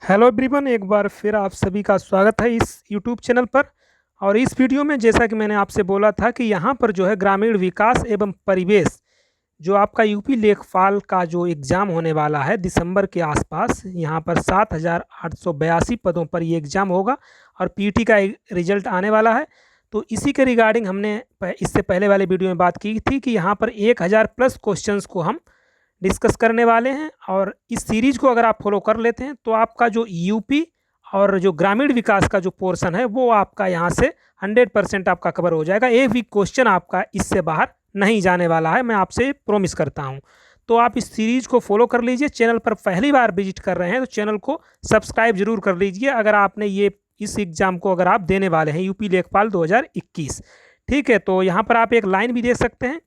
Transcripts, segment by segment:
Hello everyone, एक बार फिर आप सभी का स्वागत है इस यूट्यूब चैनल पर। और इस वीडियो में जैसा कि मैंने आपसे बोला था कि यहाँ पर जो है ग्रामीण विकास एवं परिवेश जो आपका यूपी लेखपाल का जो एग्ज़ाम होने वाला है दिसंबर के आसपास, यहाँ पर 7,882 पदों पर ये एग्ज़ाम होगा और पीटी का रिजल्ट आने वाला है। तो इसी के रिगार्डिंग हमने इससे पहले वाले वीडियो में बात की थी कि यहाँ पर 1000 प्लस क्वेश्चंस को हम डिस्कस करने वाले हैं। और इस सीरीज को अगर आप फॉलो कर लेते हैं तो आपका जो यूपी और जो ग्रामीण विकास का जो पोर्शन है वो आपका यहाँ से 100% आपका कवर हो जाएगा। एक भी क्वेश्चन आपका इससे बाहर नहीं जाने वाला है, मैं आपसे प्रोमिस करता हूँ। तो आप इस सीरीज को फॉलो कर लीजिए। चैनल पर पहली बार विजिट कर रहे हैं तो चैनल को सब्सक्राइब जरूर कर लीजिए अगर आपने ये इस एग्ज़ाम को अगर आप देने वाले हैं यूपी लेखपाल 2021। ठीक है, तो यहाँ पर आप एक लाइन भी देख सकते हैं,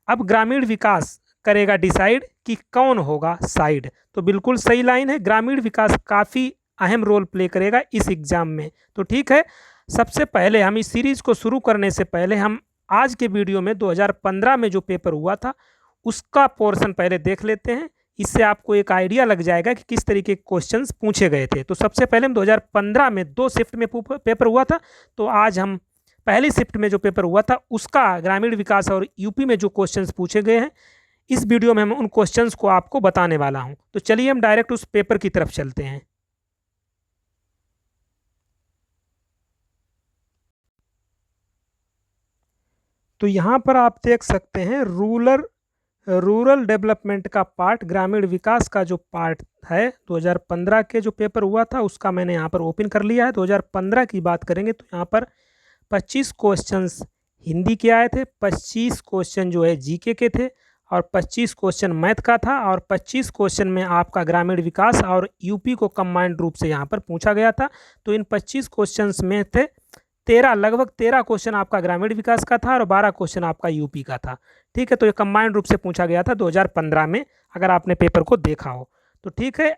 अब ग्रामीण विकास करेगा डिसाइड कि कौन होगा साइड। तो बिल्कुल सही लाइन है, ग्रामीण विकास काफ़ी अहम रोल प्ले करेगा इस एग्ज़ाम में। तो ठीक है, सबसे पहले हम इस सीरीज़ को शुरू करने से पहले हम आज के वीडियो में 2015 में जो पेपर हुआ था उसका पोर्शन पहले देख लेते हैं। इससे आपको एक आइडिया लग जाएगा कि किस तरीके के क्वेश्चंस पूछे गए थे। तो सबसे पहले हम 2015 में 2 शिफ्ट में पेपर हुआ था, तो आज हम पहली शिफ्ट में जो पेपर हुआ था उसका ग्रामीण विकास और यूपी में जो क्वेश्चंस पूछे गए हैं इस वीडियो में मैं उन क्वेश्चंस को आपको बताने वाला हूं। तो चलिए हम डायरेक्ट उस पेपर की तरफ चलते हैं। तो यहाँ पर आप देख सकते हैं रूरल डेवलपमेंट का पार्ट, ग्रामीण विकास का जो पार्ट है 2015 के जो पेपर हुआ था उसका मैंने यहाँ पर ओपन कर लिया है। 2015 की बात करेंगे तो यहाँ पर 25 क्वेश्चंस हिंदी के आए थे, 25 क्वेश्चन जो है जीके के थे और 25 क्वेश्चन मैथ का था और 25 क्वेश्चन में आपका ग्रामीण विकास और यूपी को कंबाइंड रूप से यहाँ पर पूछा गया था। तो इन 25 क्वेश्चंस में थे लगभग 13 क्वेश्चन आपका ग्रामीण विकास का था और 12 क्वेश्चन आपका यूपी का था। ठीक है, तो ये कंबाइंड रूप से पूछा गया था 2015 में, अगर आपने पेपर को देखा हो तो। ठीक है,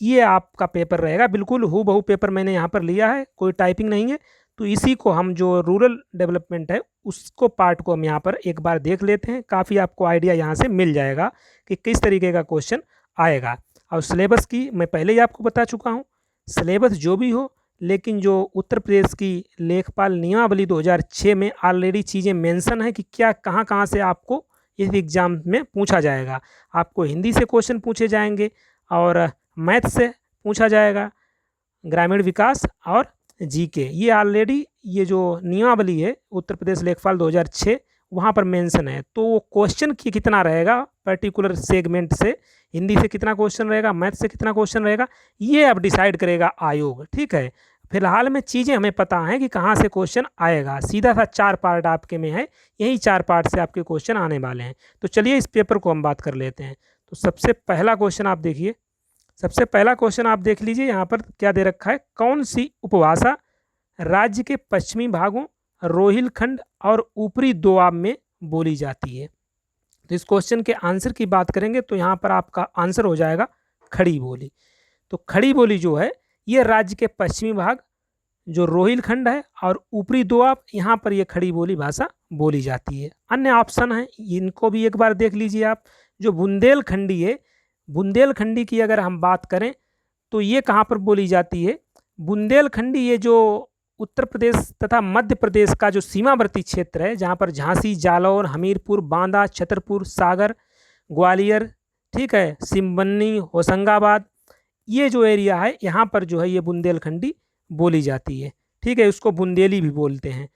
ये आपका पेपर रहेगा, बिल्कुल हूबहू पेपर मैंने यहाँ पर लिया है, कोई टाइपिंग नहीं है। तो इसी को हम जो रूरल डेवलपमेंट है उसको पार्ट को हम यहाँ पर एक बार देख लेते हैं। काफ़ी आपको आइडिया यहाँ से मिल जाएगा कि किस तरीके का क्वेश्चन आएगा। और सिलेबस की मैं पहले ही आपको बता चुका हूँ, सिलेबस जो भी हो, लेकिन जो उत्तर प्रदेश की लेखपाल नियमावली 2006 में ऑलरेडी चीज़ें मेंशन है कि क्या कहाँ कहाँ से आपको इस एग्ज़ाम में पूछा जाएगा। आपको हिंदी से क्वेश्चन पूछे जाएंगे और मैथ से पूछा जाएगा, ग्रामीण विकास और जीके। ये ऑलरेडी ये जो नियमावली है उत्तर प्रदेश लेखपाल 2006 वहाँ पर मेंशन है। तो वो क्वेश्चन की कितना रहेगा पर्टिकुलर सेगमेंट से, हिंदी से कितना क्वेश्चन रहेगा, मैथ से कितना क्वेश्चन रहेगा, ये अब डिसाइड करेगा आयोग। ठीक है, फिलहाल में चीज़ें हमें पता हैं कि कहाँ से क्वेश्चन आएगा। सीधा सा 4 पार्ट आपके में है, यही 4 पार्ट से आपके क्वेश्चन आने वाले हैं। तो चलिए इस पेपर को हम बात कर लेते हैं। तो सबसे पहला क्वेश्चन आप देखिए, सबसे पहला क्वेश्चन आप देख लीजिए, यहाँ पर क्या दे रखा है, कौन सी उपभाषा राज्य के पश्चिमी भागों, रोहिलखंड और ऊपरी दोआब में बोली जाती है। तो इस क्वेश्चन के आंसर की बात करेंगे तो यहाँ पर आपका आंसर हो जाएगा खड़ी बोली। तो खड़ी बोली जो है ये राज्य के पश्चिमी भाग जो रोहिलखंड है और ऊपरी दोआब, यहाँ पर ये खड़ी बोली भाषा बोली जाती है। अन्य ऑप्शन है, इनको भी एक बार देख लीजिए आप। जो बुंदेलखंडी है, बुंदेलखंडी की अगर हम बात करें तो ये कहाँ पर बोली जाती है, बुंदेलखंडी ये जो उत्तर प्रदेश तथा मध्य प्रदेश का जो सीमावर्ती क्षेत्र है, जहाँ पर झांसी, जालौर, हमीरपुर, बांदा, छतरपुर, सागर, ग्वालियर, ठीक है, सिमबन्नी, होशंगाबाद, ये जो एरिया है यहाँ पर जो है ये बुंदेलखंडी बोली जाती है। ठीक है, उसको बुंदेली भी बोलते हैं।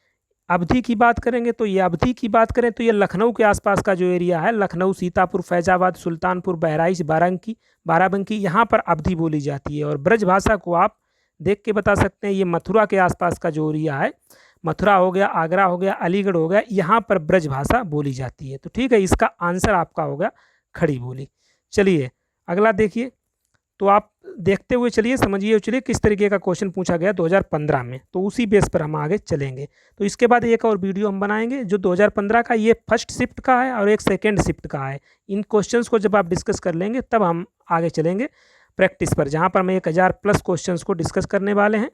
अवधि की बात करेंगे तो ये अवधि की बात करें तो ये लखनऊ के आसपास का जो एरिया है, लखनऊ, सीतापुर, फैजाबाद, सुल्तानपुर, बहराइच, बाराबंकी, यहाँ पर अवधि बोली जाती है। और ब्रज भाषा को आप देख के बता सकते हैं, ये मथुरा के आसपास का जो एरिया है, मथुरा हो गया, आगरा हो गया, अलीगढ़ हो गया, यहाँ पर ब्रज भाषा बोली जाती है। तो ठीक है, इसका आंसर आपका हो गया खड़ी बोली। चलिए अगला देखिए, तो आप देखते हुए चलिए, समझिए चलिए किस तरीके का क्वेश्चन पूछा गया 2015 में, तो उसी बेस पर हम आगे चलेंगे। तो इसके बाद एक और वीडियो हम बनाएंगे जो 2015 का, ये फर्स्ट शिफ्ट का है और एक सेकेंड शिफ्ट का है। इन क्वेश्चंस को जब आप डिस्कस कर लेंगे तब हम आगे चलेंगे प्रैक्टिस पर, जहाँ पर मैं 1000 प्लस क्वेश्चंस को डिस्कस करने वाले हैं।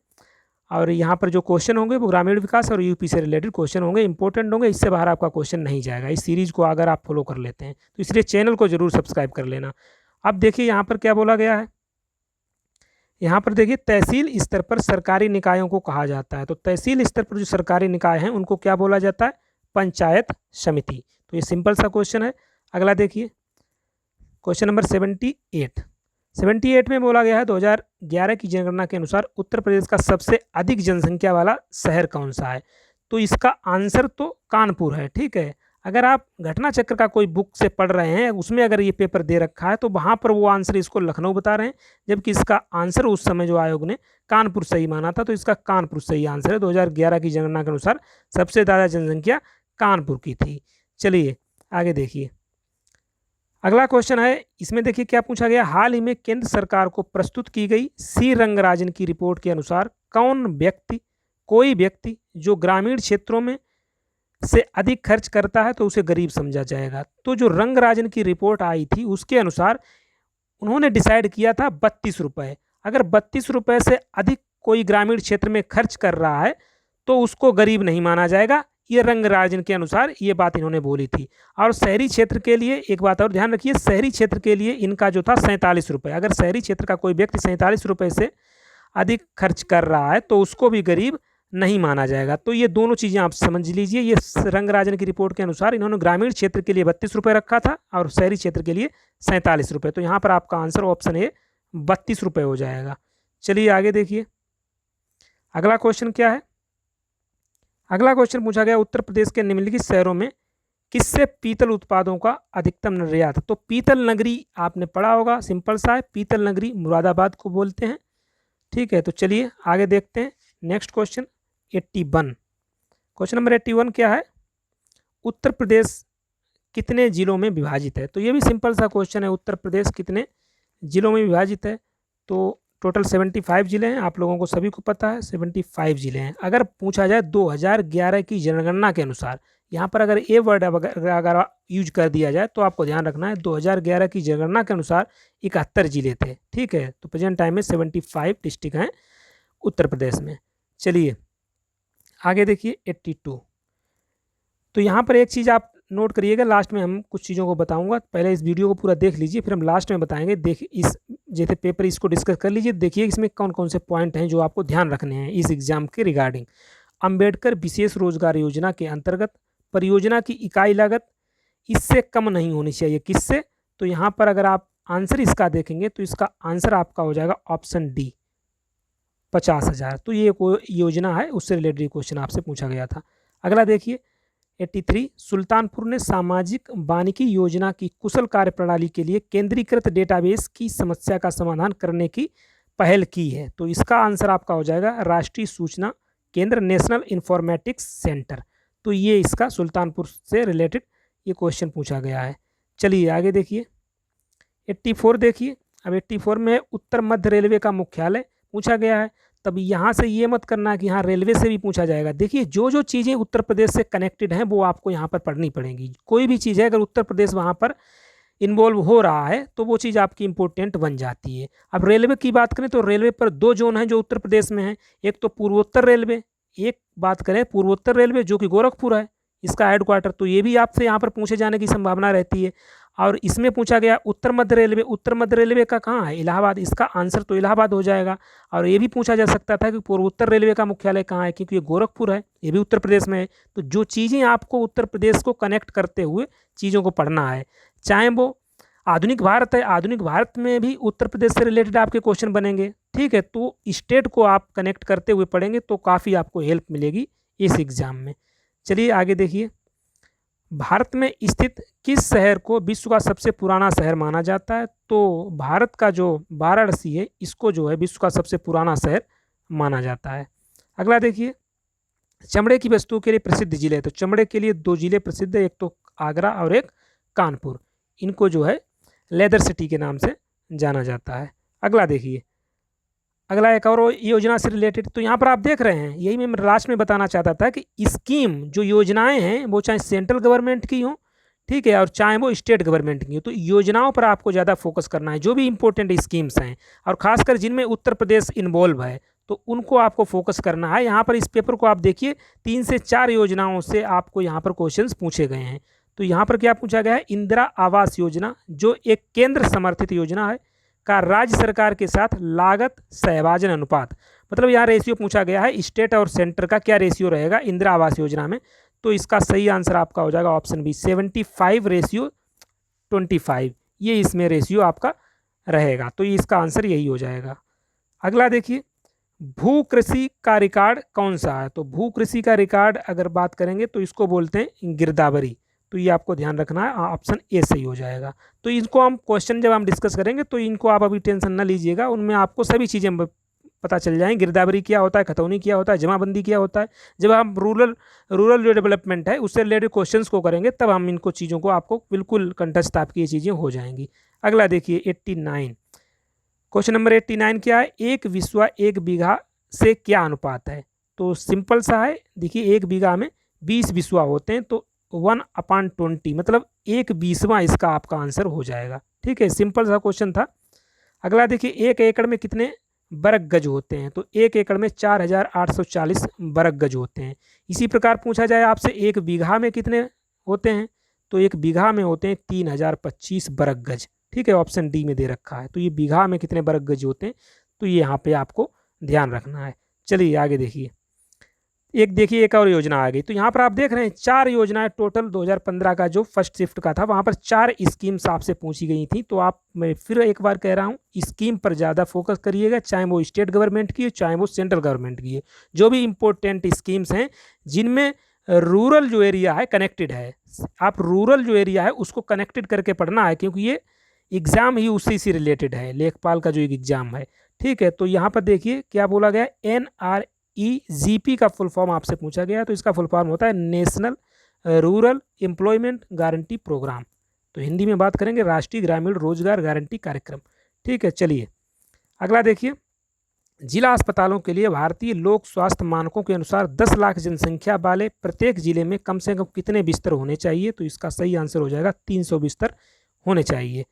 और यहाँ पर जो क्वेश्चन होंगे वो ग्रामीण विकास और यूपी से रिलेटेड क्वेश्चन होंगे, इंपॉर्टेंट होंगे, इससे बाहर आपका क्वेश्चन नहीं जाएगा इस सीरीज़ को अगर आप फॉलो कर लेते हैं। तो इसलिए चैनल को जरूर सब्सक्राइब कर लेना। अब देखिए यहाँ पर क्या बोला गया है, यहाँ पर देखिए तहसील स्तर पर सरकारी निकायों को कहा जाता है, तो तहसील स्तर पर जो सरकारी निकाय हैं उनको क्या बोला जाता है? पंचायत समिति। तो ये सिंपल सा क्वेश्चन है। अगला देखिए क्वेश्चन नंबर 78 में बोला गया है 2011 की जनगणना के अनुसार उत्तर प्रदेश का सबसे अधिक जनसंख्या वाला शहर कौन सा है? तो इसका आंसर तो कानपुर है। ठीक है, अगर आप घटना चक्र का कोई बुक से पढ़ रहे हैं, उसमें अगर ये पेपर दे रखा है तो वहाँ पर वो आंसर इसको लखनऊ बता रहे हैं, जबकि इसका आंसर उस समय जो आयोग ने कानपुर सही माना था, तो इसका कानपुर सही आंसर है। 2011 की जनगणना के अनुसार सबसे ज़्यादा जनसंख्या कानपुर की थी। चलिए आगे देखिए, अगला क्वेश्चन है, इसमें देखिए क्या पूछा गया। हाल ही में केंद्र सरकार को प्रस्तुत की गई सी रंगराजन की रिपोर्ट के अनुसार कोई व्यक्ति जो ग्रामीण क्षेत्रों में से अधिक खर्च करता है तो उसे गरीब समझा जाएगा। तो जो रंगराजन की रिपोर्ट आई थी उसके अनुसार उन्होंने डिसाइड किया था 32 रुपये। अगर 32 रुपये से अधिक कोई ग्रामीण क्षेत्र में खर्च कर रहा है तो उसको गरीब नहीं माना जाएगा। ये रंगराजन के अनुसार ये बात इन्होंने बोली थी। और शहरी क्षेत्र के लिए एक बात और ध्यान रखिए, शहरी क्षेत्र के लिए इनका जो था 47 रुपये। अगर शहरी क्षेत्र का कोई व्यक्ति 47 रुपये से अधिक खर्च कर रहा है तो उसको भी गरीब नहीं माना जाएगा। तो ये दोनों चीज़ें आप समझ लीजिए। ये रंगराजन की रिपोर्ट के अनुसार इन्होंने ग्रामीण क्षेत्र के लिए 32 रुपये रखा था और शहरी क्षेत्र के लिए 47 रुपये। तो यहाँ पर आपका आंसर ऑप्शन ए 32 रुपये हो जाएगा। चलिए आगे देखिए, अगला क्वेश्चन क्या है। अगला क्वेश्चन पूछा गया, उत्तर प्रदेश के निम्नलिखित शहरों में किससे पीतल उत्पादों का अधिकतम निर्यात? तो पीतल नगरी आपने पढ़ा होगा, सिंपल सा है, पीतल नगरी मुरादाबाद को बोलते हैं। ठीक है, तो चलिए आगे देखते हैं नेक्स्ट क्वेश्चन 81। क्वेश्चन नंबर 81 क्या है, उत्तर प्रदेश कितने जिलों में विभाजित है? तो ये भी सिंपल सा क्वेश्चन है, उत्तर प्रदेश कितने जिलों में विभाजित है? तो टोटल 75 जिले हैं, आप लोगों को सभी को पता है 75 जिले हैं। अगर पूछा जाए 2011 की जनगणना के अनुसार, यहाँ पर अगर ए वर्ड अगर यूज कर दिया जाए तो आपको ध्यान रखना है 2011 की जनगणना के अनुसार 71 जिले थे। ठीक है, तो प्रेजेंट टाइम में 75 डिस्ट्रिक्ट हैं उत्तर प्रदेश में। चलिए आगे देखिए 82। तो यहाँ पर एक चीज़ आप नोट करिएगा, लास्ट में हम कुछ चीज़ों को बताऊंगा, पहले इस वीडियो को पूरा देख लीजिए, फिर हम लास्ट में बताएंगे। देखिए इस जैसे पेपर इसको डिस्कस कर लीजिए, देखिए इसमें कौन कौन से पॉइंट हैं जो आपको ध्यान रखने हैं इस एग्जाम के रिगार्डिंग। अंबेडकर विशेष रोजगार योजना के अंतर्गत परियोजना की इकाई लागत इससे कम नहीं होनी चाहिए, किससे? तो यहाँ पर अगर आप आंसर इसका देखेंगे तो इसका आंसर आपका हो जाएगा ऑप्शन डी 50,000। तो ये कोई योजना है, उससे रिलेटेड क्वेश्चन आपसे पूछा गया था। अगला देखिए 83, सुल्तानपुर ने सामाजिक वानिकी योजना की कुशल कार्यप्रणाली के लिए केंद्रीकृत डेटाबेस की समस्या का समाधान करने की पहल की है। तो इसका आंसर आपका हो जाएगा राष्ट्रीय सूचना केंद्र, नेशनल इंफॉर्मेटिक्स सेंटर। तो ये इसका सुल्तानपुर से रिलेटेड ये क्वेश्चन पूछा गया है। चलिए आगे देखिए 84 देखिए। अब 84 में उत्तर मध्य रेलवे का मुख्यालय पूछा गया है। तब यहाँ से ये मत करना कि यहाँ रेलवे से भी पूछा जाएगा। देखिए जो जो चीज़ें उत्तर प्रदेश से कनेक्टेड हैं वो आपको यहाँ पर पढ़नी पड़ेंगी। कोई भी चीज़ है अगर उत्तर प्रदेश वहाँ पर इन्वॉल्व हो रहा है तो वो चीज़ आपकी इंपॉर्टेंट बन जाती है। अब रेलवे की बात करें तो रेलवे पर 2 जोन हैं जो उत्तर प्रदेश में हैं, एक तो पूर्वोत्तर रेलवे, एक बात करें पूर्वोत्तर रेलवे जो कि गोरखपुर है इसका हेडक्वार्टर, तो ये भी आपसे यहाँ पर पूछे जाने की संभावना रहती है। और इसमें पूछा गया उत्तर मध्य रेलवे का कहाँ है? इलाहाबाद। इसका आंसर तो इलाहाबाद हो जाएगा। और ये भी पूछा जा सकता था कि पूर्वोत्तर रेलवे का मुख्यालय कहाँ है, क्योंकि ये गोरखपुर है, ये भी उत्तर प्रदेश में है। तो जो चीज़ें आपको उत्तर प्रदेश को कनेक्ट करते हुए चीज़ों को पढ़ना है, चाहे वो आधुनिक भारत है, आधुनिक भारत में भी उत्तर प्रदेश से रिलेटेड आपके क्वेश्चन बनेंगे। ठीक है, तो स्टेट को आप कनेक्ट करते हुए पढ़ेंगे तो काफ़ी आपको हेल्प मिलेगी इस एग्ज़ाम में। चलिए आगे देखिए, भारत में स्थित किस शहर को विश्व का सबसे पुराना शहर माना जाता है? तो भारत का जो वाराणसी है इसको जो है विश्व का सबसे पुराना शहर माना जाता है। अगला देखिए, चमड़े की वस्तुओं के लिए प्रसिद्ध जिले। तो चमड़े के लिए 2 जिले प्रसिद्ध है, एक तो आगरा और एक कानपुर। इनको जो है लेदर सिटी के नाम से जाना जाता है। अगला देखिए, अगला एक और योजना से रिलेटेड। तो यहाँ पर आप देख रहे हैं, यही मैं लास्ट में बताना चाहता था कि स्कीम जो योजनाएं हैं वो चाहे सेंट्रल गवर्नमेंट की हों, ठीक है, और चाहे वो स्टेट गवर्नमेंट की हो, तो योजनाओं पर आपको ज़्यादा फोकस करना है। जो भी इंपॉर्टेंट स्कीम्स हैं और खासकर जिनमें उत्तर प्रदेश इन्वॉल्व है तो उनको आपको फोकस करना है। यहाँ पर इस पेपर को आप देखिए 3 से 4 योजनाओं से आपको यहाँ पर क्वेश्चन पूछे गए हैं। तो यहाँ पर क्या पूछा गया है? इंदिरा आवास योजना जो एक केंद्र समर्थित योजना है, का राज्य सरकार के साथ लागत सहभाजन अनुपात, मतलब यहाँ रेशियो पूछा गया है स्टेट और सेंटर का क्या रेशियो रहेगा इंदिरा आवास योजना में। तो इसका सही आंसर आपका हो जाएगा ऑप्शन बी 75:25, ये इसमें रेशियो आपका रहेगा। तो इसका आंसर यही हो जाएगा। अगला देखिए, भू कृषि का रिकॉर्ड कौन सा है? तो भू कृषि का रिकॉर्ड अगर बात करेंगे तो इसको बोलते हैं गिरदावरी। तो ये आपको ध्यान रखना है, ऑप्शन ए सही हो जाएगा। तो इनको हम क्वेश्चन जब हम डिस्कस करेंगे तो इनको आप अभी टेंशन ना लीजिएगा, उनमें आपको सभी चीज़ें पता चल जाएंगी। गिरदावरी क्या होता है, खतौनी क्या होता है, जमाबंदी क्या होता है। जब हम रूरल जो डेवलपमेंट है उससे रिलेटेड क्वेश्चंस को करेंगे तब हम इनको चीज़ों को आपको बिल्कुल कंठस्थ आपकी ये चीज़ें हो जाएंगी। अगला देखिए 89, क्वेश्चन नंबर 89 क्या है? एक बिस्वा एक बीघा से क्या अनुपात है? तो सिंपल सा है, देखिए 1 बीघा में 20 बिस्वा होते हैं, तो 1/20 मतलब 1/20वां इसका आपका आंसर हो जाएगा। ठीक है, सिंपल सा क्वेश्चन था। अगला देखिए, 1 एकड़ में कितने वर्ग गज होते हैं? तो 1 एकड़ में 4840 वर्ग गज होते हैं। इसी प्रकार पूछा जाए आपसे 1 बीघा में कितने होते हैं? तो 1 बीघा में होते हैं 3025 वर्ग गज। ठीक है, ऑप्शन डी में दे रखा है। तो ये बीघा में कितने वर्ग गज होते हैं, तो ये यहाँ पे आपको ध्यान रखना है। चलिए आगे देखिए, एक और योजना आ गई। तो यहाँ पर आप देख रहे हैं 4 योजनाएं टोटल 2015 का जो फर्स्ट शिफ्ट का था वहाँ पर 4 स्कीम्स आपसे पूछी गई थी। तो आप, मैं फिर एक बार कह रहा हूँ, स्कीम पर ज़्यादा फोकस करिएगा, चाहे वो स्टेट गवर्नमेंट की है चाहे वो सेंट्रल गवर्नमेंट की है। जो भी इम्पोर्टेंट स्कीम्स हैं जिनमें रूरल जो एरिया है कनेक्टेड है, आप रूरल जो एरिया है उसको कनेक्टेड करके पढ़ना है, क्योंकि ये एग्ज़ाम ही उसी से रिलेटेड है, लेखपाल का जो एक एग्ज़ाम है। ठीक है, तो यहाँ पर देखिए क्या बोला गया, NREGP का फुल फॉर्म आपसे पूछा गया। तो इसका फुल फॉर्म होता है national rural employment guarantee programme. तो हिंदी में बात करेंगे राष्ट्रीय ग्रामीण रोजगार गारंटी कार्यक्रम। ठीक है, चलिए अगला देखिए, जिला अस्पतालों के लिए भारतीय लोक स्वास्थ्य मानकों के अनुसार 10 लाख जनसंख्या वाले प्रत्येक जिले में कम से कम कितने बिस्तर होने चाहिए? तो इसका सही आंसर हो जाएगा 300 बिस्तर होने चाहिए।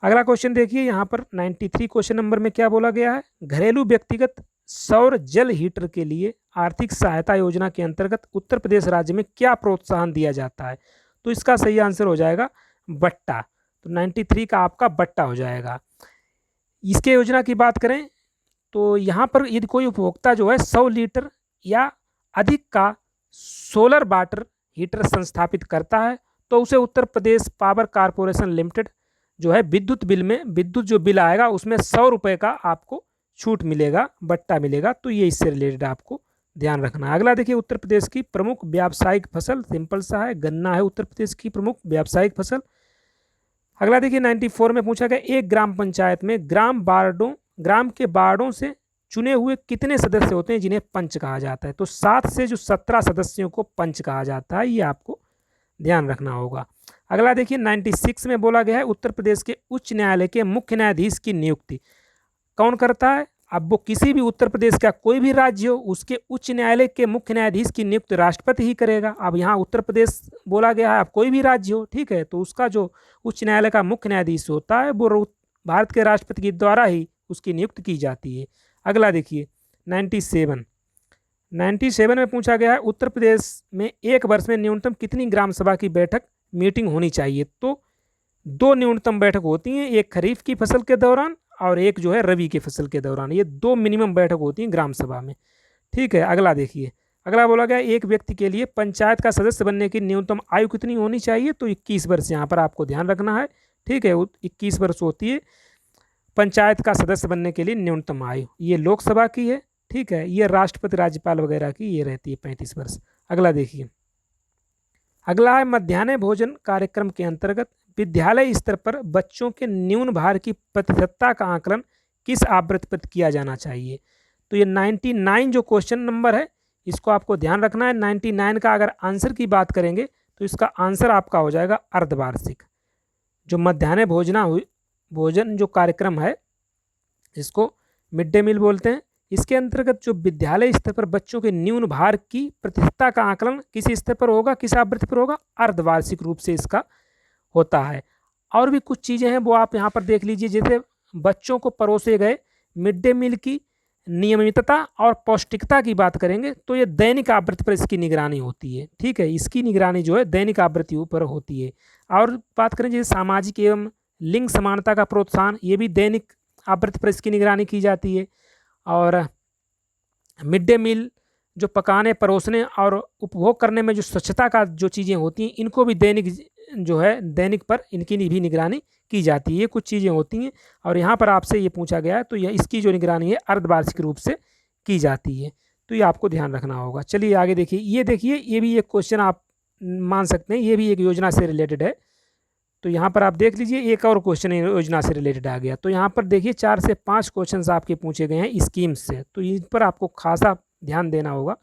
अगला क्वेश्चन देखिए, यहाँ पर 93 क्वेश्चन नंबर में क्या बोला गया है? घरेलू व्यक्तिगत सौर जल हीटर के लिए आर्थिक सहायता योजना के अंतर्गत उत्तर प्रदेश राज्य में क्या प्रोत्साहन दिया जाता है? तो इसका सही आंसर हो जाएगा बट्टा। तो 93 का आपका बट्टा हो जाएगा। इसके योजना की बात करें तो यहाँ पर यदि कोई उपभोक्ता जो है 100 लीटर या अधिक का सोलर वाटर हीटर संस्थापित करता है तो उसे Uttar Pradesh power corporation limited जो है विद्युत बिल में, विद्युत जो बिल आएगा उसमें 100 रुपये का आपको छूट मिलेगा, बट्टा मिलेगा। तो ये इससे रिलेटेड आपको ध्यान रखना है। अगला देखिए, उत्तर प्रदेश की प्रमुख व्यावसायिक फसल, सिंपल सा है, गन्ना है उत्तर प्रदेश की प्रमुख व्यावसायिक फसल। अगला देखिए 94 में पूछा गया, एक ग्राम पंचायत में ग्राम के वार्डों से चुने हुए कितने सदस्य होते हैं जिन्हें पंच कहा जाता है? तो 7 से जो 17 सदस्यों को पंच कहा जाता है, ये आपको ध्यान रखना होगा। अगला देखिए 96 में बोला गया है, उत्तर प्रदेश के उच्च न्यायालय के मुख्य न्यायाधीश की नियुक्ति कौन करता है? अब वो किसी भी उत्तर प्रदेश का कोई भी राज्य हो, उसके उच्च न्यायालय के मुख्य न्यायाधीश की नियुक्ति राष्ट्रपति ही करेगा। अब यहाँ उत्तर प्रदेश बोला गया है, अब कोई भी राज्य हो, ठीक है, तो उसका जो उच्च न्यायालय का मुख्य न्यायाधीश होता है वो भारत के राष्ट्रपति के द्वारा ही उसकी नियुक्ति की जाती है। अगला देखिए 97 में पूछा गया है, उत्तर प्रदेश में एक वर्ष में न्यूनतम कितनी ग्राम सभा की बैठक मीटिंग होनी चाहिए? तो 2 न्यूनतम बैठक होती हैं, एक खरीफ की फसल के दौरान और एक जो है रबी की फसल के दौरान। ये 2 मिनिमम बैठक होती हैं ग्राम सभा में। ठीक है, अगला देखिए, अगला बोला गया, एक व्यक्ति के लिए पंचायत का सदस्य बनने की न्यूनतम आयु कितनी होनी चाहिए? तो 21 वर्ष यहाँ पर आपको ध्यान रखना है। ठीक है, 21 वर्ष होती है पंचायत का सदस्य बनने के लिए न्यूनतम आयु। ये लोकसभा की है, ठीक है, ये राष्ट्रपति राज्यपाल वगैरह की ये रहती है 35 वर्ष। अगला देखिए, अगला है मध्याह्न भोजन कार्यक्रम के अंतर्गत विद्यालय स्तर पर बच्चों के न्यून भार की प्रतिशतता का आकलन किस आवृत्ति पर किया जाना चाहिए? तो ये 99 जो क्वेश्चन नंबर है इसको आपको ध्यान रखना है। 99 का अगर आंसर की बात करेंगे तो इसका आंसर आपका हो जाएगा अर्धवार्षिक। जो मध्याह्न भोजन जो कार्यक्रम है जिसको मिड डे मील बोलते हैं, इसके अंतर्गत जो विद्यालय स्तर पर बच्चों के न्यून भार की प्रतिशतता का आकलन किस स्तर पर होगा, किस आवृत्ति पर होगा? अर्धवार्षिक रूप से इसका होता है। और भी कुछ चीज़ें हैं वो आप यहाँ पर देख लीजिए, जैसे बच्चों को परोसे गए मिड डे मील की नियमितता और पौष्टिकता की बात करेंगे तो ये दैनिक आवृत्ति पर इसकी निगरानी होती है। ठीक है, इसकी निगरानी जो है दैनिक आवृत्ति पर होती है। और बात करें जैसे सामाजिक एवं लिंग समानता का प्रोत्साहन, ये भी दैनिक आवृत्ति पर इसकी निगरानी की जाती है। और मिड डे मील जो पकाने, परोसने और उपभोग करने में जो स्वच्छता का जो चीज़ें होती हैं, इनको भी दैनिक जो है दैनिक पर इनकी भी निगरानी की जाती है। ये कुछ चीज़ें होती हैं और यहाँ पर आपसे ये पूछा गया है, तो यह इसकी जो निगरानी है अर्धवार्षिक रूप से की जाती है। तो ये आपको ध्यान रखना होगा। चलिए आगे देखिए, ये भी एक क्वेश्चन आप मान सकते हैं, ये भी एक योजना से रिलेटेड है। तो यहाँ पर आप देख लीजिए, एक और क्वेश्चन योजना से रिलेटेड आ गया। तो यहाँ पर देखिए 4 से 5 क्वेश्चन आपके पूछे गए हैं स्कीम से, तो इन पर आपको खासा ध्यान देना होगा।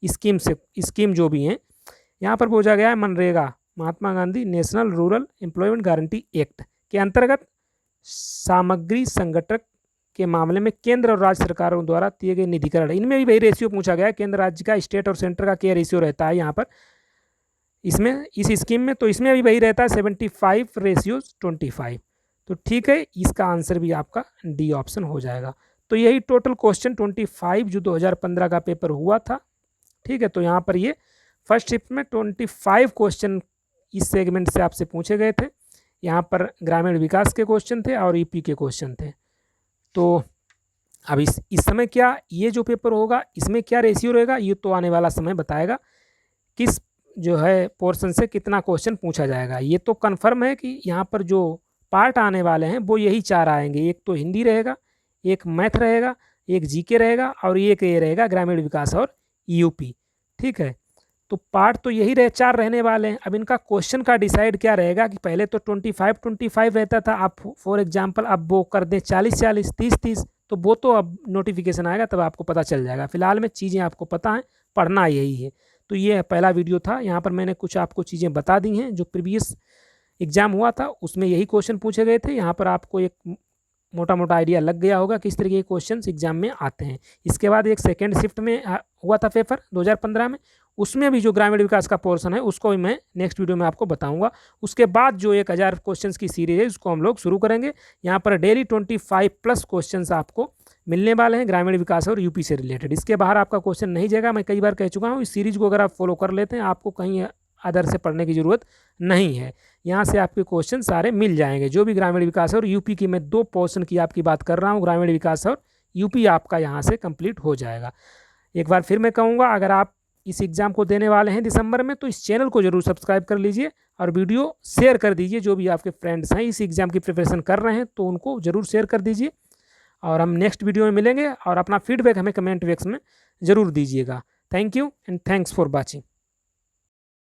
स्कीम जो भी हैं, यहाँ पर पूछा गया है MNREGA, Mahatma Gandhi national rural employment guarantee act के अंतर्गत सामग्री संगठक के मामले में केंद्र और राज्य सरकारों द्वारा दिए गए निधिकरण, इनमें भी वही रेशियो पूछा गया है। केंद्र राज्य का, स्टेट और सेंटर का क्या रेशियो रहता है यहाँ पर इसमें, इस स्कीम में, तो इसमें भी वही रहता है 75:25। तो ठीक है, इसका आंसर भी आपका डी ऑप्शन हो जाएगा। तो यही टोटल क्वेश्चन 25 जो 2015 का पेपर हुआ था। ठीक है, तो यहाँ पर ये फर्स्ट शिफ्ट में 25 क्वेश्चन इस सेगमेंट से आपसे पूछे गए थे। यहाँ पर ग्रामीण विकास के क्वेश्चन थे और ईपी के क्वेश्चन थे। तो अब इस समय क्या ये जो पेपर होगा इसमें क्या रेशियो रहेगा, ये तो आने वाला समय बताएगा किस जो है पोर्शन से कितना क्वेश्चन पूछा जाएगा। ये तो कन्फर्म है कि यहाँ पर जो पार्ट आने वाले हैं वो यही 4 आएंगे, एक तो हिंदी रहेगा, एक मैथ रहेगा, एक जीके रहेगा और एक ये रहेगा ग्रामीण विकास और यूपी। ठीक है, तो पार्ट तो यही 4 रहने वाले हैं। अब इनका क्वेश्चन का डिसाइड क्या रहेगा कि पहले तो 25 रहता था, आप फॉर एग्जांपल अब वो कर दें 40, 30, तो वो तो अब नोटिफिकेशन आएगा तब आपको पता चल जाएगा। फिलहाल में चीज़ें आपको पता है, पढ़ना यही है। तो ये पहला वीडियो था, यहाँ पर मैंने कुछ आपको चीज़ें बता दी हैं। जो प्रीवियस एग्जाम हुआ था उसमें यही क्वेश्चन पूछे गए थे। यहाँ पर आपको एक मोटा मोटा आइडिया लग गया होगा किस तरीके के क्वेश्चंस एग्जाम में आते हैं। इसके बाद एक सेकेंड शिफ्ट में हुआ था पेपर 2015 में, उसमें भी जो ग्रामीण विकास का पोर्शन है उसको भी मैं नेक्स्ट वीडियो में आपको बताऊंगा। उसके बाद जो 1000 क्वेश्चंस की सीरीज है उसको हम लोग शुरू करेंगे। यहाँ पर डेली 25+ क्वेश्चंस आपको मिलने वाले हैं ग्रामीण विकास और यूपी से रिलेटेड। इसके बाहर आपका क्वेश्चन नहीं जाएगा। मैं कई बार कह चुका हूँ, इस सीरीज को अगर आप फॉलो कर लेते हैं आपको कहीं अदर से पढ़ने की ज़रूरत नहीं है। यहाँ से आपके क्वेश्चन सारे मिल जाएंगे। जो भी ग्रामीण विकास और यूपी की, मैं 2 पोर्शन की आपकी बात कर रहा हूँ, ग्रामीण विकास और यूपी आपका यहाँ से कंप्लीट हो जाएगा। एक बार फिर मैं कहूँगा, अगर आप इस एग्ज़ाम को देने वाले हैं दिसंबर में तो इस चैनल को जरूर सब्सक्राइब कर लीजिए और वीडियो शेयर कर दीजिए। जो भी आपके फ्रेंड्स हैं इस एग्ज़ाम की प्रिपरेशन कर रहे हैं तो उनको ज़रूर शेयर कर दीजिए। और हम नेक्स्ट वीडियो में मिलेंगे और अपना फीडबैक हमें कमेंट बॉक्स में ज़रूर दीजिएगा। Thank you and thanks for watching.